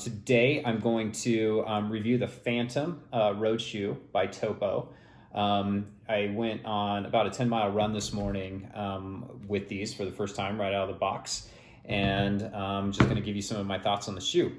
Today I'm going to review the Phantom Road Shoe by Topo. I went on about a 10-mile run this morning with these for the first time right out of the box, and I'm just going to give you some of my thoughts on the shoe.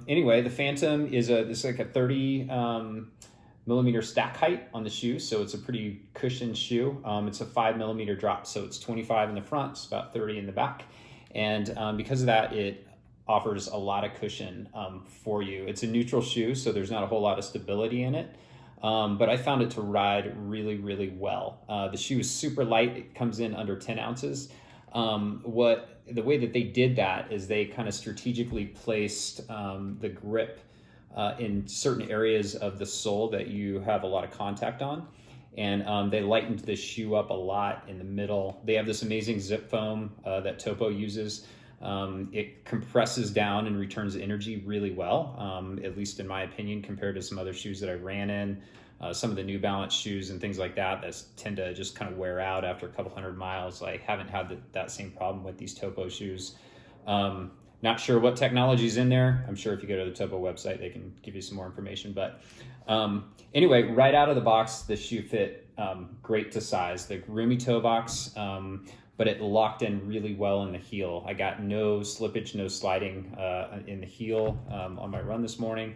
Anyway, the Phantom is like a 30 millimeter stack height on the shoe, so it's a pretty cushioned shoe. It's a 5 millimeter drop, so it's 25 in the front, it's about 30 in the back, and because of that, it offers a lot of cushion for you. It's a neutral shoe, so there's not a whole lot of stability in it, but I found it to ride really, really well. The shoe is super light. It comes in under 10 ounces. The way that they did that is they kind of strategically placed the grip in certain areas of the sole that you have a lot of contact on, and they lightened the shoe up a lot in the middle. They have this amazing zip foam that Topo uses. It compresses down and returns energy really well, at least in my opinion, compared to some other shoes that I ran in. Some of the New Balance shoes and things like that tend to just kind of wear out after a couple hundred miles. I haven't had that same problem with these Topo shoes. Not sure what technology is in there. I'm sure if you go to the Topo website, they can give you some more information. But anyway, right out of the box, the shoe fit great to size. The roomy toe box, but it locked in really well in the heel. I got no slippage, no sliding in the heel on my run this morning.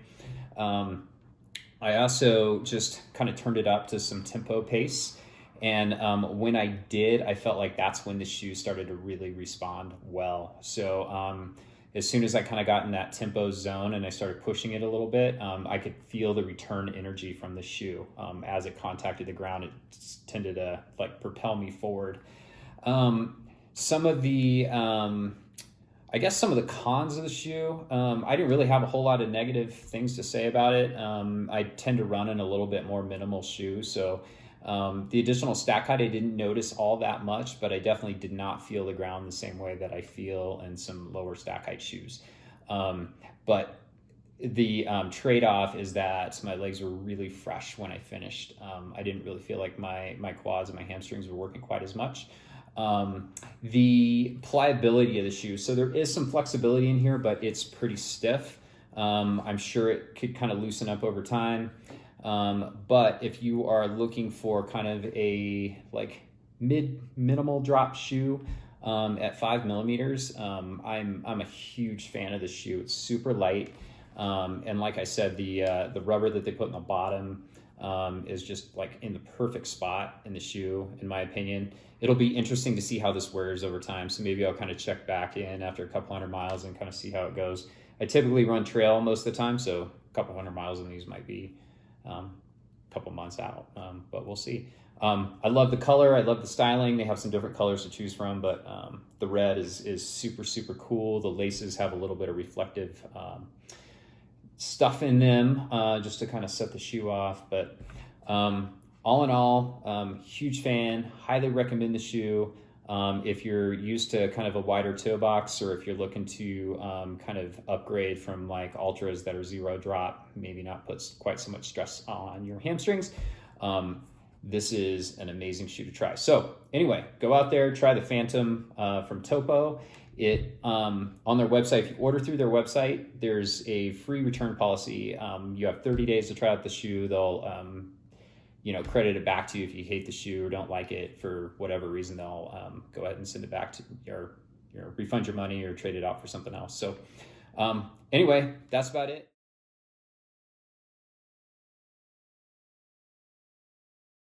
I also just kind of turned it up to some tempo pace. And when I did, I felt like that's when the shoe started to really respond well. So as soon as I kind of got in that tempo zone and I started pushing it a little bit, I could feel the return energy from the shoe. As it contacted the ground, it tended to like propel me forward. Some of the cons of the shoe, I didn't really have a whole lot of negative things to say about it. I tend to run in a little bit more minimal shoe, so the additional stack height I didn't notice all that much, but I definitely did not feel the ground the same way that I feel in some lower stack height shoes. But the trade-off is that my legs were really fresh when I finished. I didn't really feel like my quads and my hamstrings were working quite as much. The pliability of the shoe, so there is some flexibility in here, but it's pretty stiff. I'm sure it could kind of loosen up over time. But if you are looking for kind of a like minimal drop shoe at 5 millimeters, I'm a huge fan of the shoe. It's super light, and like I said, the rubber that they put in the bottom is just like in the perfect spot in the shoe, in my opinion. It'll be interesting to see how this wears over time, so maybe I'll kind of check back in after a couple hundred miles and kind of see how it goes. I typically run trail most of the time, so a couple hundred miles on these might be a couple months out, but we'll see. I love the color, I love the styling. They have some different colors to choose from, but the red is super, super cool. The laces have a little bit of reflective stuff in them just to kind of set the shoe off. But all in all, huge fan, highly recommend the shoe. If you're used to kind of a wider toe box, or if you're looking to kind of upgrade from like ultras that are zero drop, maybe not put quite so much stress on your hamstrings, this is an amazing shoe to try. So anyway, go out there, try the Phantom from Topo. On their website, if you order through their website, there's a free return policy. You have 30 days to try out the shoe. They'll credit it back to you if you hate the shoe or don't like it for whatever reason. They'll go ahead and send it back to refund your money or trade it out for something else. So anyway, that's about it.